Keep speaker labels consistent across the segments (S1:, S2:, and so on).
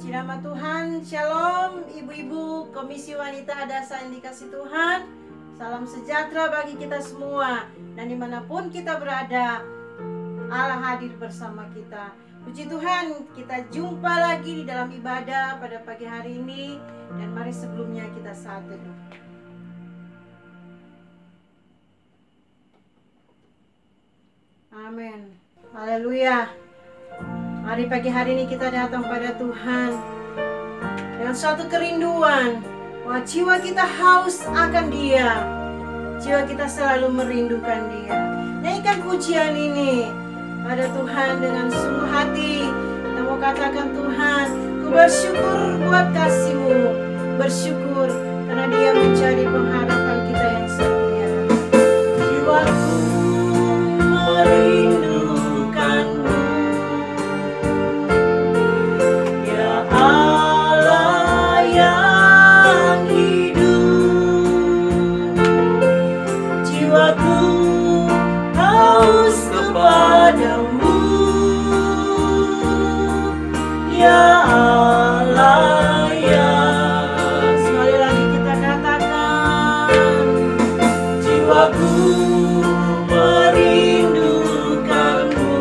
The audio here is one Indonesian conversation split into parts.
S1: Puji nama Tuhan, Shalom ibu-ibu Komisi Wanita Hadasa yang dikasih Tuhan. Salam sejahtera bagi kita semua. Dan dimanapun kita berada, Allah hadir bersama kita. Puji Tuhan, kita jumpa lagi di dalam ibadah pada pagi hari ini. Dan mari sebelumnya kita saat teduh. Amin. Haleluya. Mari pagi hari ini kita datang pada Tuhan dengan suatu kerinduan bahwa jiwa kita haus akan Dia. Jiwa kita selalu merindukan Dia. Nyanyikan pujian ini pada Tuhan dengan sungguh hati. Kita mau katakan, Tuhan, ku bersyukur buat kasih-Mu. Bersyukur karena Dia menjadi pengharapan kita yang setia. Jiwaku merindukan-Mu, ya Allah yang hidup. Jiwaku haus kepadamu, ya Allah yang. Sekali lagi kita katakan, jiwaku merindukan-Mu,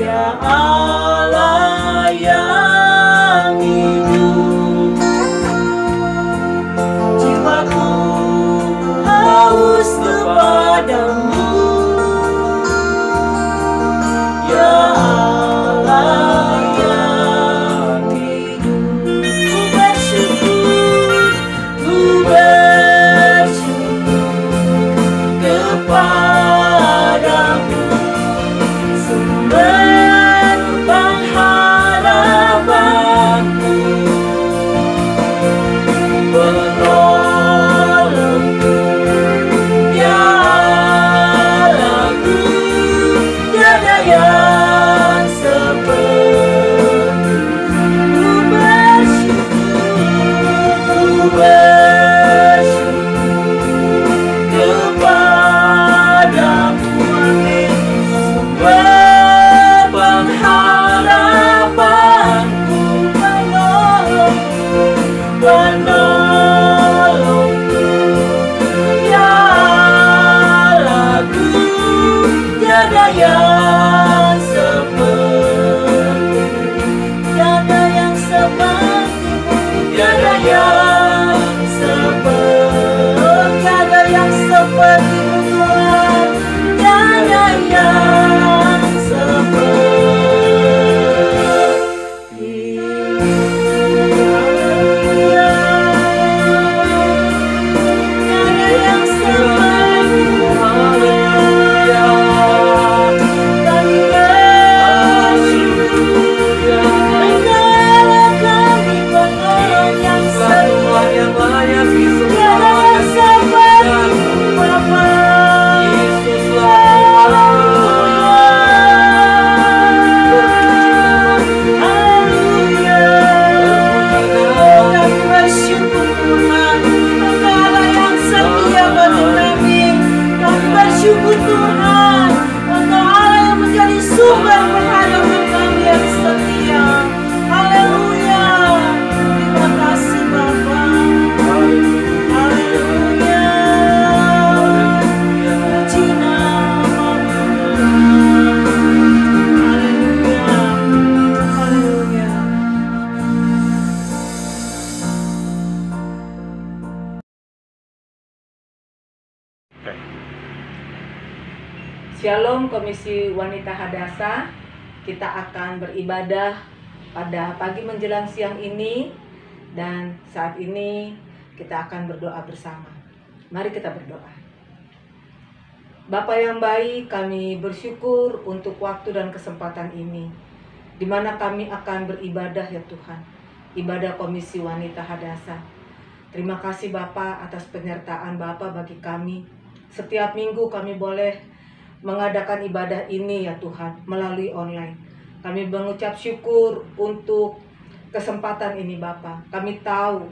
S1: ya Allah yang hidup. Jiwaku haus kepadamu, ya Allah yang hidup. Ku bersyukur kepadamu, sumber pengharapanku, penolongku, ya Allahku, tiada yang seperti. Ku bersyukur kepadamu, amin. Sumber pengharapanku, penolongku, ya Allahku, tiada yang seperti, tiada yang seperti-Mu, tiada yang seperti, tiada yang seperti-Mu Tuhan, tiada yang seperti. Tiada yang seperti-Mu, haleluya. Kami bersyukur, Engkaulah kami penolong yang setia, tiada yang seperti-Mu Bapa. Haleluya. Kami bersyukur Tuhan, Engkaulah yang setia bagi kami. Kami bersyukur Tuhan, Engkau Allah yang menjadi sumber pengharapan kami yang setia. Haleluya. Terima kasih Bapa. Haleluya. Puji nama-Mu. Haleluya. Haleluya.
S2: Shalom Komisi Wanita Hadasa. Kita akan beribadah pada pagi menjelang siang ini, dan saat ini kita akan berdoa bersama. Mari kita berdoa. Bapa yang baik, kami bersyukur untuk waktu dan kesempatan ini, di mana kami akan beribadah ya Tuhan, ibadah Komisi Wanita Hadasa. Terima kasih Bapa atas penyertaan Bapa bagi kami. Setiap minggu kami boleh mengadakan ibadah ini ya Tuhan melalui online. Kami mengucap syukur untuk kesempatan ini Bapa. Kami tahu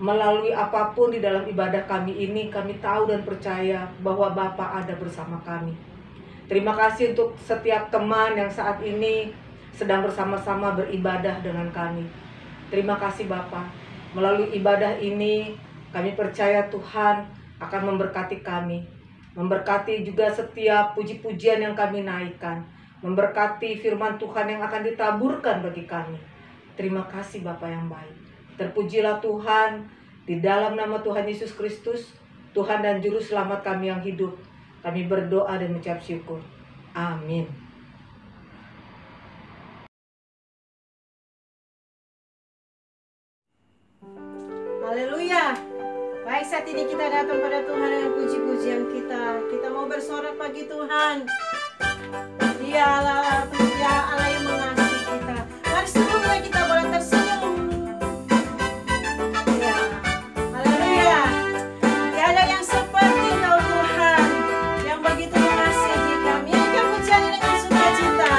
S2: melalui apapun di dalam ibadah kami ini, kami tahu dan percaya bahwa Bapa ada bersama kami. Terima kasih untuk setiap teman yang saat ini sedang bersama-sama beribadah dengan kami. Terima kasih Bapa. Melalui ibadah ini kami percaya Tuhan akan memberkati kami. Memberkati juga setiap puji-pujian yang kami naikkan. Memberkati firman Tuhan yang akan ditaburkan bagi kami. Terima kasih Bapa yang baik. Terpujilah Tuhan, di dalam nama Tuhan Yesus Kristus, Tuhan dan Juru Selamat kami yang hidup. Kami berdoa dan mengucap syukur. Amin.
S1: Haleluya. Baik, saat ini kita datang pada Tuhan dengan puji-pujian kita. Kita mau bersorak bagi Tuhan. Dia Allah yang mengasihi kita. Mari sebelumnya kita boleh tersenyum. Ya. Haleluya. Tiada yang seperti Kau Tuhan, yang begitu mengasihi kami. Yang pujiannya dengan sukacita.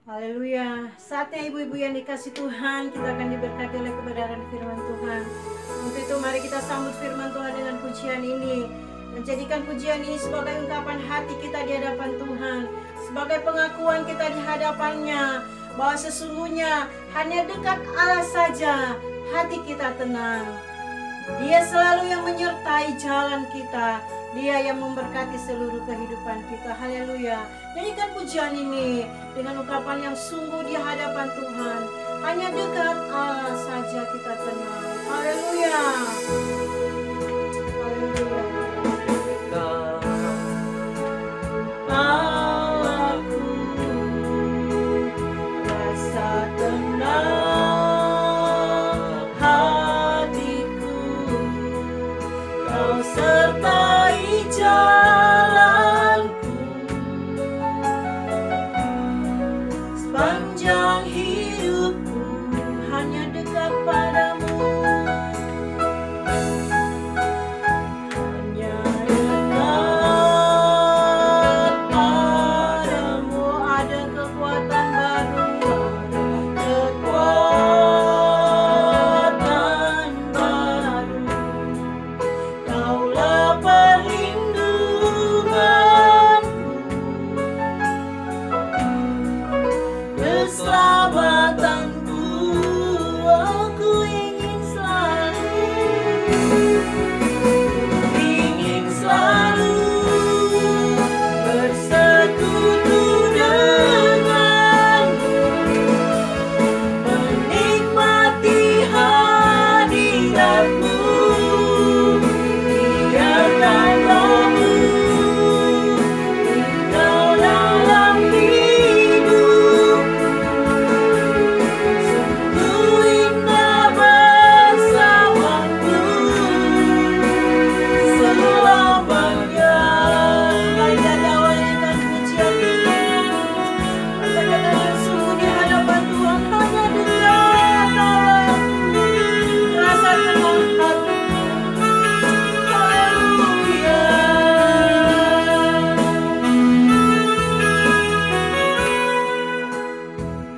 S1: Haleluya. Saatnya ibu-ibu yang dikasih Tuhan, kita akan diberkati oleh kebenaran firman Tuhan. Untuk itu mari kita sambut firman Tuhan dengan pujian ini. Menjadikan pujian ini sebagai ungkapan hati kita di hadapan Tuhan. Sebagai pengakuan kita di hadapannya. Bahwa sesungguhnya hanya dekat Allah saja hati kita tenang. Dia selalu yang menyertai jalan kita. Dia yang memberkati seluruh kehidupan kita. Haleluya. Nyanyikan pujian ini dengan ungkapan yang sungguh di hadapan Tuhan. Hanya dekat Allah saja kita tenang. Haleluya. Haleluya. Allahku, rasa tenang hatiku, Kau sertai jalanku sepanjang hidupku, hanya dekat padamu. Hanya dekat padamu ada kekuatan baru, kekuatan baru. Kaulah perlindunganku, keselamatanku. Aku ingin selalu bersekutu denganmu, menikmati hadiratmu. Biarkan Rohmu tinggal dalam hidup. Sungguh indah bersamamu selamanya. Marilah awalkan pujian ini. Katakan sungguh di hadapan Tuhan, hanya dekat Allahku, rasa tenang hati. Haleluya.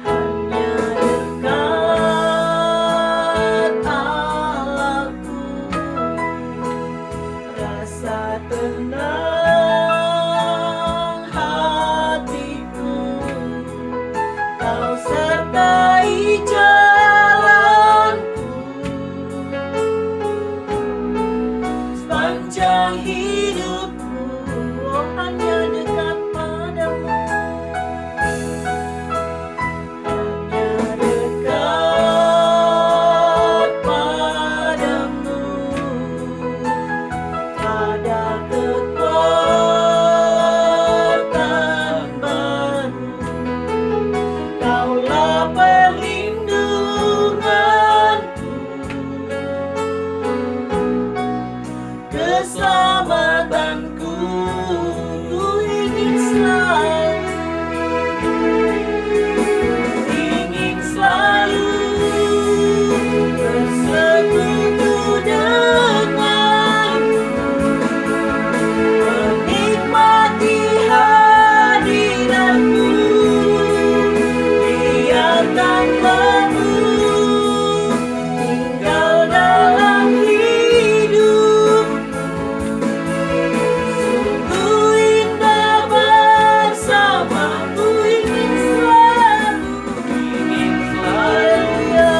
S1: Hanya dekat Allahku, rasa tenang hatiku, Kau sertai jalanku sepanjang hidupku. Oh, hanya dekat padamu. Hanya dekat padamu ada kekuatan baru. Kaulah perlindunganku, keselamatanku. Ku ingin selalu bersekutu denganmu, menikmati hadiratmu. Biarkan Rohmu tinggal dalam hidup. Sungguh indah bersamamu. Ingin selalu ya,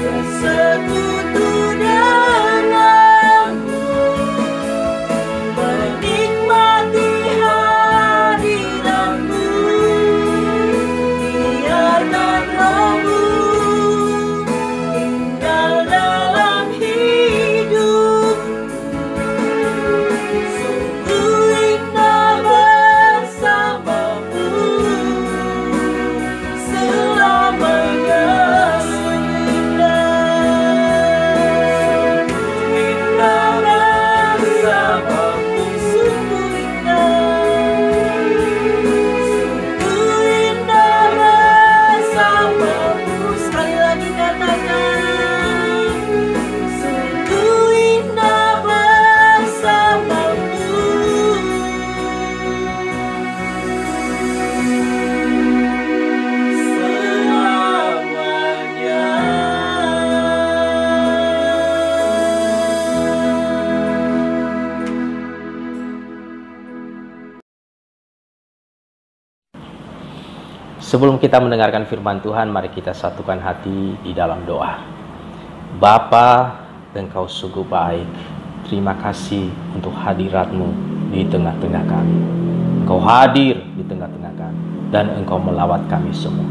S1: bersekutu denganmu, menikmati hadiratmu. Biarkan Rohmu tinggal dalam hidup. Sungguh indah bersamamu selamanya. Sungguh indah bersamamu. Sungguh indah bersamamu. Sekali lagi katakan, sungguh indah bersamamu selamanya.
S3: Sebelum kita mendengarkan firman Tuhan, mari kita satukan hati di dalam doa. Bapa, Engkau sungguh baik. Terima kasih untuk hadirat-Mu di tengah-tengah kami. Engkau hadir di tengah-tengah kami dan Engkau melawat kami semua.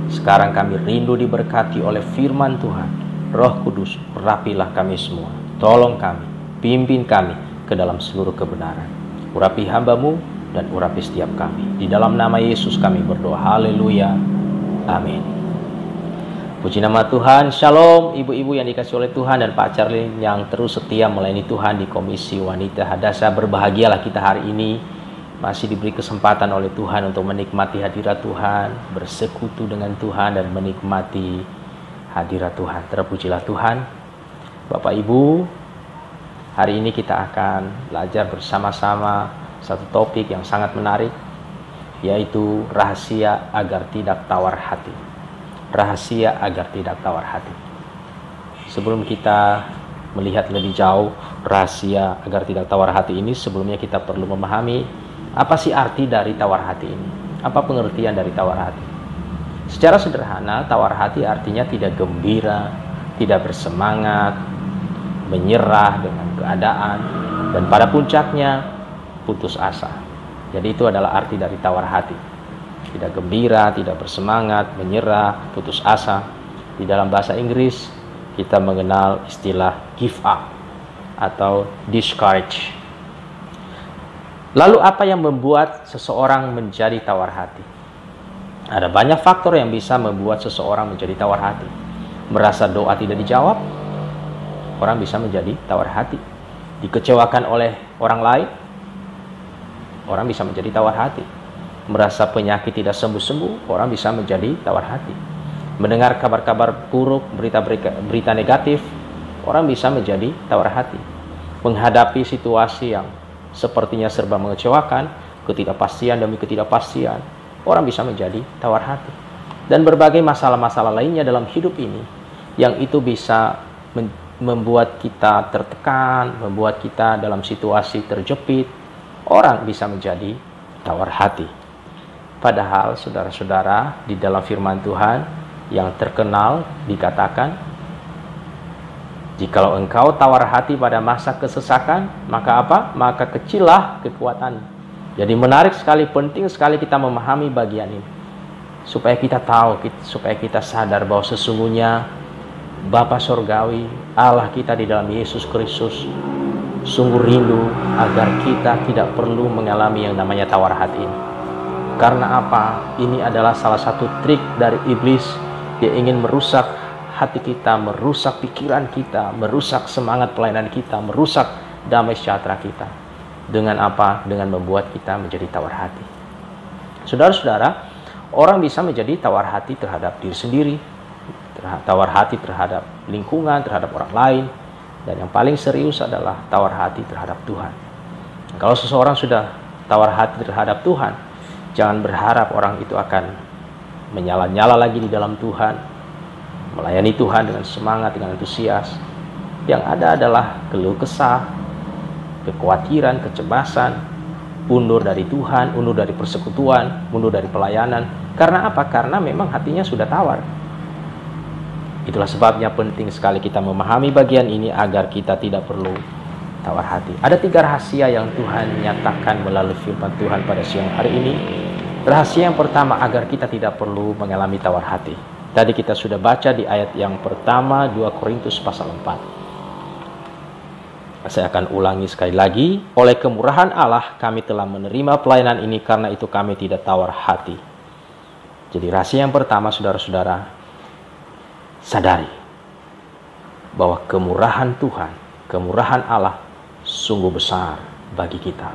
S3: Sekarang kami rindu diberkati oleh firman Tuhan. Roh Kudus, urapilah kami semua. Tolong kami, pimpin kami ke dalam seluruh kebenaran. Urapi hamba-Mu dan urapi setiap kami. Di dalam nama Yesus kami berdoa. Haleluya. Amin. Puji nama Tuhan. Shalom ibu-ibu yang dikasihi oleh Tuhan dan Pak Charlie yang terus setia melayani Tuhan di Komisi Wanita Hadasa. Berbahagialah kita hari ini masih diberi kesempatan oleh Tuhan untuk menikmati hadirat Tuhan, bersekutu dengan Tuhan dan menikmati hadirat Tuhan. Terpujilah Tuhan. Bapak Ibu, hari ini kita akan belajar bersama-sama satu topik yang sangat menarik, yaitu rahasia agar tidak tawar hati. Rahasia agar tidak tawar hati. Sebelum kita melihat lebih jauh rahasia agar tidak tawar hati ini, sebelumnya kita perlu memahami apa sih arti dari tawar hati ini. Apa pengertian dari tawar hati? Secara sederhana, tawar hati artinya tidak gembira, tidak bersemangat, menyerah dengan keadaan, dan pada puncaknya putus asa. Jadi itu adalah arti dari tawar hati. Tidak gembira, tidak bersemangat, menyerah, putus asa. Di dalam bahasa Inggris kita mengenal istilah give up atau discourage. Lalu apa yang membuat seseorang menjadi tawar hati? Ada banyak faktor yang bisa membuat seseorang menjadi tawar hati. Merasa doa tidak dijawab, orang bisa menjadi tawar hati. Dikecewakan oleh orang lain, orang bisa menjadi tawar hati. Merasa penyakit tidak sembuh-sembuh, orang bisa menjadi tawar hati. Mendengar kabar-kabar buruk, berita negatif, orang bisa menjadi tawar hati. Menghadapi situasi yang sepertinya serba mengecewakan, ketidakpastian demi ketidakpastian, orang bisa menjadi tawar hati. Dan berbagai masalah-masalah lainnya dalam hidup ini, yang itu bisa membuat kita tertekan, membuat kita dalam situasi terjepit, orang bisa menjadi tawar hati. Padahal saudara-saudara, di dalam firman Tuhan yang terkenal dikatakan, jikalau engkau tawar hati pada masa kesesakan, maka apa? Maka kecillah kekuatan. Jadi menarik sekali, penting sekali kita memahami bagian ini. Supaya kita tahu, supaya kita sadar bahwa sesungguhnya Bapa Sorgawi, Allah kita di dalam Yesus Kristus, sungguh rindu agar kita tidak perlu mengalami yang namanya tawar hati ini. Karena apa? Ini adalah salah satu trik dari iblis. Dia ingin merusak hati kita, merusak pikiran kita, merusak semangat pelayanan kita, merusak damai sejahtera kita. Dengan apa? Dengan membuat kita menjadi tawar hati. Saudara-saudara, orang bisa menjadi tawar hati terhadap diri sendiri, tawar hati terhadap lingkungan, terhadap orang lain, dan yang paling serius adalah tawar hati terhadap Tuhan. Kalau seseorang sudah tawar hati terhadap Tuhan, jangan berharap orang itu akan menyala-nyala lagi di dalam Tuhan, melayani Tuhan dengan semangat, dengan antusias. Yang ada adalah keluh kesah, kekhawatiran, kecemasan, undur dari Tuhan, undur dari persekutuan, undur dari pelayanan. Karena apa? Karena memang hatinya sudah tawar. Itulah sebabnya penting sekali kita memahami bagian ini agar kita tidak perlu tawar hati. Ada 3 rahasia yang Tuhan nyatakan melalui firman Tuhan pada siang hari ini. Rahasia yang pertama agar kita tidak perlu mengalami tawar hati. Tadi kita sudah baca di ayat yang pertama 2 Korintus pasal 4. Saya akan ulangi sekali lagi. Oleh kemurahan Allah kami telah menerima pelayanan ini, karena itu kami tidak tawar hati. Jadi rahasia yang pertama, saudara-saudara, sadari bahwa kemurahan Tuhan, kemurahan Allah sungguh besar bagi kita.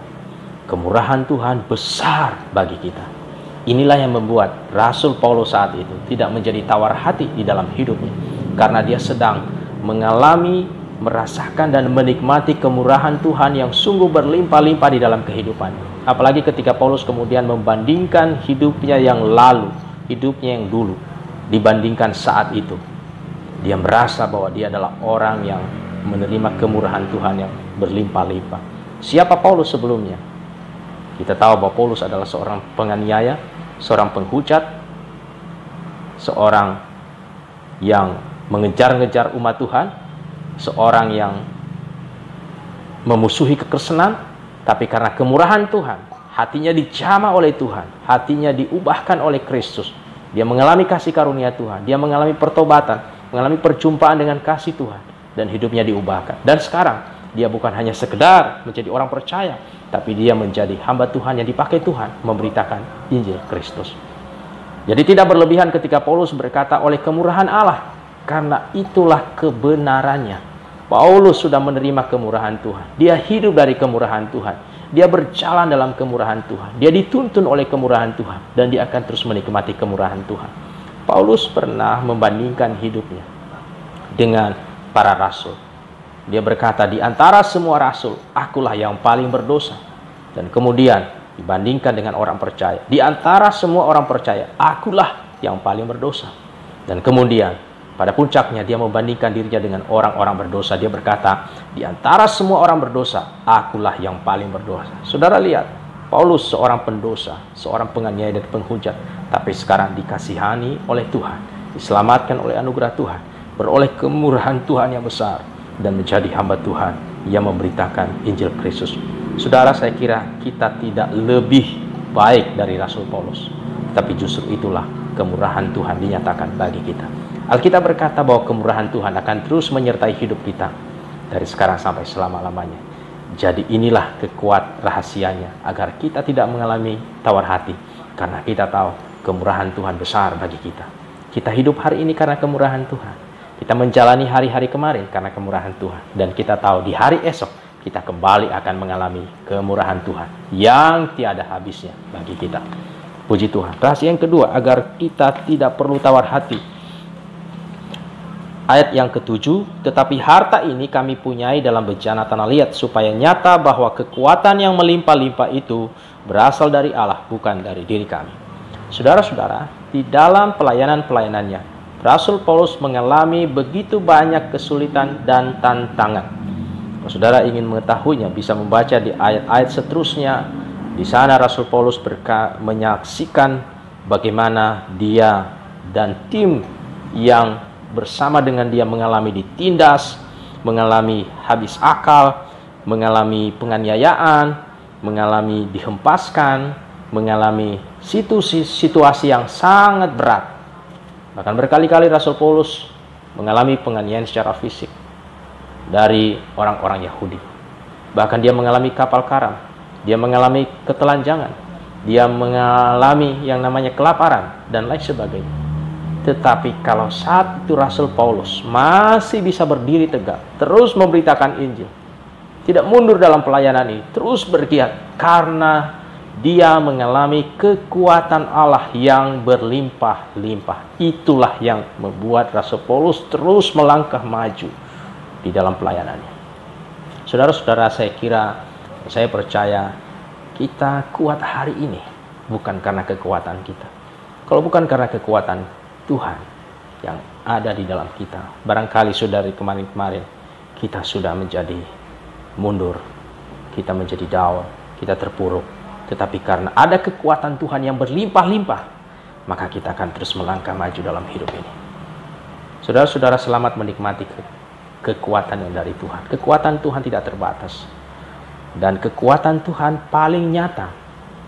S3: Kemurahan Tuhan besar bagi kita. Inilah yang membuat Rasul Paulus saat itu tidak menjadi tawar hati di dalam hidupnya, karena dia sedang mengalami, merasakan dan menikmati kemurahan Tuhan yang sungguh berlimpah-limpah di dalam kehidupan. Apalagi ketika Paulus kemudian membandingkan hidupnya yang lalu, hidupnya yang dulu, dibandingkan saat itu. Dia merasa bahwa dia adalah orang yang menerima kemurahan Tuhan yang berlimpah-limpah. Siapa Paulus sebelumnya? Kita tahu bahwa Paulus adalah seorang penganiaya, seorang penghujat, seorang yang mengejar-ngejar umat Tuhan, seorang yang memusuhi kekristenan, tapi karena kemurahan Tuhan, hatinya dijamah oleh Tuhan, hatinya diubahkan oleh Kristus. Dia mengalami kasih karunia Tuhan, dia mengalami pertobatan, mengalami perjumpaan dengan kasih Tuhan, dan hidupnya diubahkan. Dan sekarang dia bukan hanya sekedar menjadi orang percaya, tapi dia menjadi hamba Tuhan yang dipakai Tuhan memberitakan Injil Kristus. Jadi tidak berlebihan ketika Paulus berkata oleh kemurahan Allah, karena itulah kebenarannya. Paulus sudah menerima kemurahan Tuhan. Dia hidup dari kemurahan Tuhan. Dia berjalan dalam kemurahan Tuhan. Dia dituntun oleh kemurahan Tuhan. Dan dia akan terus menikmati kemurahan Tuhan. Paulus pernah membandingkan hidupnya dengan para rasul. Dia berkata, di antara semua rasul, akulah yang paling berdosa. Dan kemudian dibandingkan dengan orang percaya. Di antara semua orang percaya, akulah yang paling berdosa. Dan kemudian pada puncaknya dia membandingkan dirinya dengan orang-orang berdosa. Dia berkata, di antara semua orang berdosa, akulah yang paling berdosa. Saudara lihat, Paulus seorang pendosa, seorang penganiaya dan penghujat, tapi sekarang dikasihani oleh Tuhan, diselamatkan oleh anugerah Tuhan, beroleh kemurahan Tuhan yang besar, dan menjadi hamba Tuhan yang memberitakan Injil Kristus. Saudara, saya kira kita tidak lebih baik dari Rasul Paulus, tapi justru itulah kemurahan Tuhan dinyatakan bagi kita. Alkitab berkata bahwa kemurahan Tuhan akan terus menyertai hidup kita dari sekarang sampai selama-lamanya. Jadi inilah kekuatan rahasianya agar kita tidak mengalami tawar hati, karena kita tahu kemurahan Tuhan besar bagi kita. Kita hidup hari ini karena kemurahan Tuhan. Kita menjalani hari-hari kemarin karena kemurahan Tuhan. Dan kita tahu di hari esok kita kembali akan mengalami kemurahan Tuhan yang tiada habisnya bagi kita. Puji Tuhan. Rahasia yang kedua, agar kita tidak perlu tawar hati. Ayat yang ke-7, tetapi harta ini kami punyai dalam bejana tanah liat, supaya nyata bahwa kekuatan yang melimpah-limpah itu berasal dari Allah, bukan dari diri kami. Saudara-saudara, di dalam pelayanan-pelayanannya, Rasul Paulus mengalami begitu banyak kesulitan dan tantangan. Kalau saudara ingin mengetahuinya, bisa membaca di ayat-ayat seterusnya. Di sana Rasul Paulus menyaksikan bagaimana dia dan tim yang bersama dengan dia mengalami ditindas, mengalami habis akal, mengalami penganiayaan, mengalami dihempaskan, mengalami situasi yang sangat berat. Bahkan berkali-kali Rasul Paulus mengalami penganiayaan secara fisik dari orang-orang Yahudi. Bahkan dia mengalami kapal karam, dia mengalami ketelanjangan, dia mengalami yang namanya kelaparan, dan lain sebagainya. Tetapi kalau saat itu Rasul Paulus masih bisa berdiri tegak, terus memberitakan Injil, tidak mundur dalam pelayanan ini, terus bergiat, karena dia mengalami kekuatan Allah yang berlimpah-limpah. Itulah yang membuat Rasul Paulus terus melangkah maju di dalam pelayanannya. Saudara-saudara, saya percaya kita kuat hari ini bukan karena kekuatan kita. Kalau bukan karena kekuatan Tuhan yang ada di dalam kita, barangkali sudah dari kemarin-kemarin kita sudah menjadi mundur, kita menjadi down, kita terpuruk. Tetapi karena ada kekuatan Tuhan yang berlimpah-limpah, maka kita akan terus melangkah maju dalam hidup ini. Saudara-saudara, selamat menikmati kekuatan yang dari Tuhan. Kekuatan Tuhan tidak terbatas. Dan kekuatan Tuhan paling nyata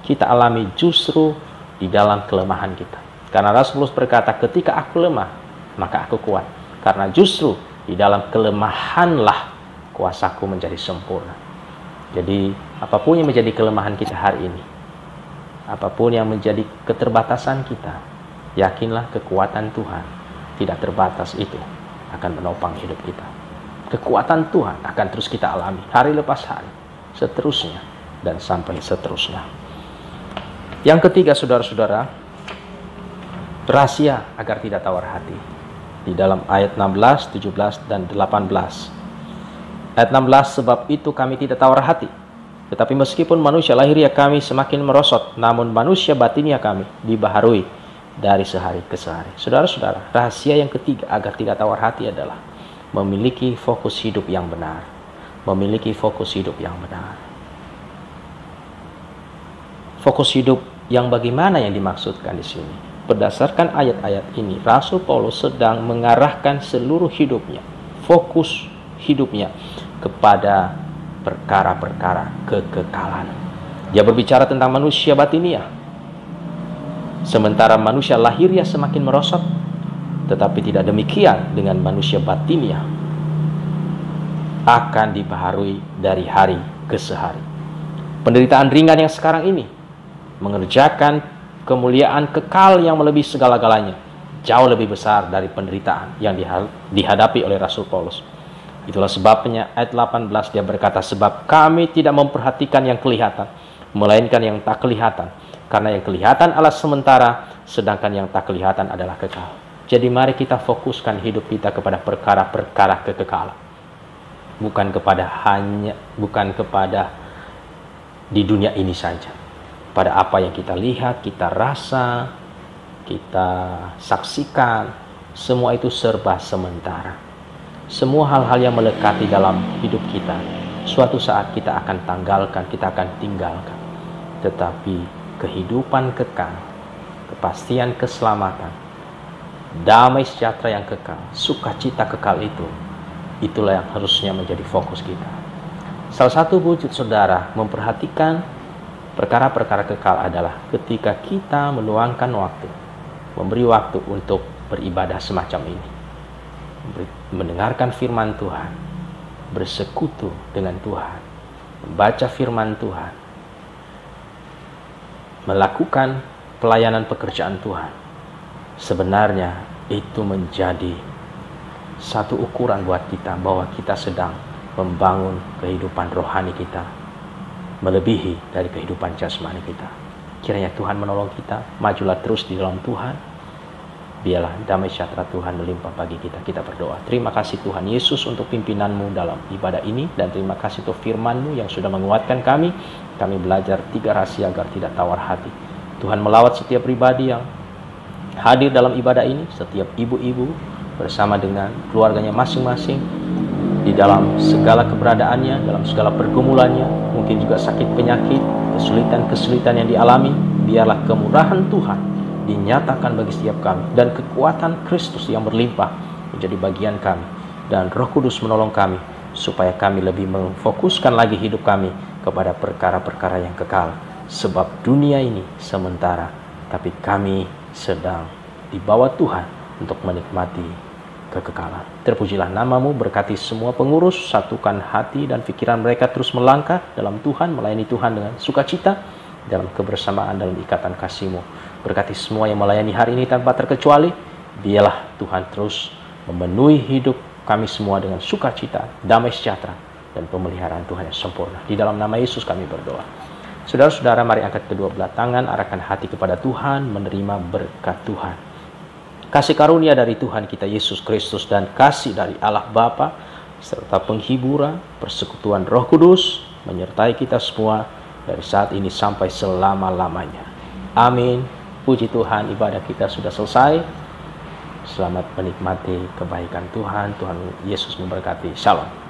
S3: kita alami justru di dalam kelemahan kita. Karena Rasul Paulus berkata, ketika aku lemah, maka aku kuat. Karena justru di dalam kelemahanlah kuasaku menjadi sempurna. Jadi apapun yang menjadi kelemahan kita hari ini, apapun yang menjadi keterbatasan kita, yakinlah kekuatan Tuhan tidak terbatas itu akan menopang hidup kita. Kekuatan Tuhan akan terus kita alami hari lepas hari, seterusnya dan sampai seterusnya. Yang ketiga, saudara-saudara, rahasia agar tidak tawar hati. Di dalam ayat 16, 17, dan 18. Ayat 16, sebab itu kami tidak tawar hati. Tetapi meskipun manusia lahiriah kami semakin merosot, namun manusia batinnya kami dibaharui dari sehari ke sehari. Saudara-saudara, rahasia yang ketiga agar tidak tawar hati adalah memiliki fokus hidup yang benar. Memiliki fokus hidup yang benar. Fokus hidup yang bagaimana yang dimaksudkan di sini? Berdasarkan ayat-ayat ini, Rasul Paulus sedang mengarahkan seluruh hidupnya, fokus hidupnya kepada perkara-perkara kekekalan. Dia berbicara tentang manusia batiniah. Sementara manusia lahiriah semakin merosot, tetapi tidak demikian dengan manusia batiniah. Akan dibaharui dari hari ke sehari. Penderitaan ringan yang sekarang ini mengerjakan kemuliaan kekal yang melebihi segala-galanya, jauh lebih besar dari penderitaan yang dihadapi oleh Rasul Paulus. Itulah sebabnya ayat 18 dia berkata, sebab kami tidak memperhatikan yang kelihatan, melainkan yang tak kelihatan. Karena yang kelihatan adalah sementara, sedangkan yang tak kelihatan adalah kekal. Jadi mari kita fokuskan hidup kita kepada perkara-perkara kekekalan. Bukan kepada di dunia ini saja. Pada apa yang kita lihat, kita rasa, kita saksikan, semua itu serba sementara. Semua hal-hal yang melekati dalam hidup kita, suatu saat kita akan tanggalkan, kita akan tinggalkan. Tetapi kehidupan kekal, kepastian keselamatan, damai sejahtera yang kekal, sukacita kekal itulah yang harusnya menjadi fokus kita. Salah satu wujud saudara memperhatikan perkara-perkara kekal adalah ketika kita meluangkan waktu, memberi waktu untuk beribadah semacam ini, mendengarkan firman Tuhan, bersekutu dengan Tuhan, membaca firman Tuhan, melakukan pelayanan pekerjaan Tuhan. Sebenarnya itu menjadi satu ukuran buat kita bahwa kita sedang membangun kehidupan rohani kita melebihi dari kehidupan jasmani kita. Kiranya Tuhan menolong kita, majulah terus di dalam Tuhan. Biarlah damai sejahtera Tuhan melimpah bagi kita. Kita berdoa. Terima kasih Tuhan Yesus untuk pimpinanmu dalam ibadah ini, dan terima kasih untuk firman-Mu yang sudah menguatkan kami. Kami belajar 3 rahasia agar tidak tawar hati. Tuhan melawat setiap pribadi yang hadir dalam ibadah ini, setiap ibu-ibu bersama dengan keluarganya masing-masing, di dalam segala keberadaannya, dalam segala pergumulannya, mungkin juga sakit penyakit, kesulitan-kesulitan yang dialami. Biarlah kemurahan Tuhan dinyatakan bagi setiap kami, dan kekuatan Kristus yang berlimpah menjadi bagian kami, dan Roh Kudus menolong kami supaya kami lebih memfokuskan lagi hidup kami kepada perkara-perkara yang kekal. Sebab dunia ini sementara, tapi kami sedang dibawa Tuhan untuk menikmati kekekalan. Terpujilah nama-Mu, berkati semua pengurus, satukan hati dan pikiran mereka terus melangkah dalam Tuhan, melayani Tuhan dengan sukacita, dalam kebersamaan, dalam ikatan kasih-Mu. Berkati semua yang melayani hari ini tanpa terkecuali. Biarlah Tuhan terus memenuhi hidup kami semua dengan sukacita, damai sejahtera, dan pemeliharaan Tuhan yang sempurna. Di dalam nama Yesus kami berdoa. Saudara-saudara, mari angkat kedua belah tangan, arahkan hati kepada Tuhan, menerima berkat Tuhan. Kasih karunia dari Tuhan kita Yesus Kristus, dan kasih dari Allah Bapa, serta penghiburan, persekutuan Roh Kudus, menyertai kita semua dari saat ini sampai selama-lamanya. Amin. Puji Tuhan, ibadah kita sudah selesai. Selamat menikmati kebaikan Tuhan. Tuhan Yesus memberkati. Shalom.